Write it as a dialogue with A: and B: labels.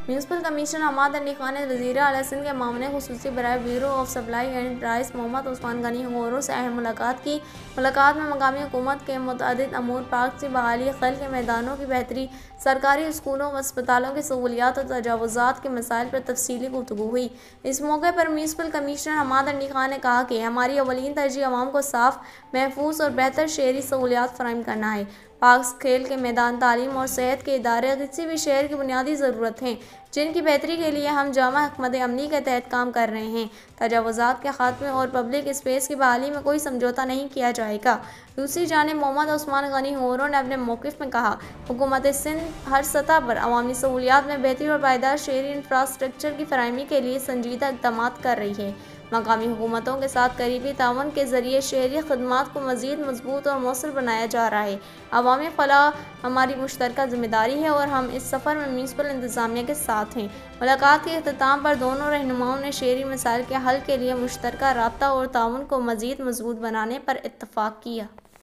A: Municipal commissioner Hamad Ali Khan ने वज़ीर आला सिंध के मामले खुसूसी बराए bureau of supply and price Mohammad Usman Gani Horo से अहम मुलाकात की। मुलाकात में मकामी हुकूमत के मुतअद्दिद अमूर, पार्क की बहाली, खेल के मैदानों की बेहतरी, सरकारी स्कूलों व अस्पतालों की सहूलियात और तजावुज़ात के मसाइल पर तफसीली गुफ्तगू हुई। इस मौके पर म्यूनसिपल कमिश्नर हमाद अली खान ने कहा कि हमारी अवलीन तरजीह आवाम को साफ, महफूज और बेहतर शहरी सहूलियात फराहम करना है। पार्क, खेल के मैदान, तालीम और सेहत के इदारे किसी भी शहर की बुनियादी ज़रूरत हैं, जिनकी बेहतरी के लिए हम जामा हिकमत अमली के तहत काम कर रहे हैं। तजावुज़ात के खात्मे और पब्लिक स्पेस की बहाली में कोई समझौता नहीं किया जाएगा। दूसरी जानिब मोहम्मद उस्मान गनी होरो ने अपने मौक़िफ़ में कहा, हुकूमत सिंध हर सतह पर अवामी सहूलियात में बेहतरी और पायदार शहरी इंफ्रास्ट्रक्चर की फराहमी के लिए संजीदा इक़दामात कर रही है। मकामी हुकूमतों के साथ करीबी ताउन के ज़रिए शहरी खदमात को मज़ीद मजबूत और मौसर बनाया जा रहा है। अवामी फलाह हमारी मुश्तरका ज़िम्मेदारी है और हम इस सफ़र में म्यूनसिपल इंतज़ामिया के साथ हैं। मुलाकात के अख्ताम पर दोनों रहनुमाओं ने शहरी मसाइल के हल के लिए मुश्तरका राब्ता और ताउन को मज़ीद मजबूत बनाने पर इत्तफ़ाक़ किया।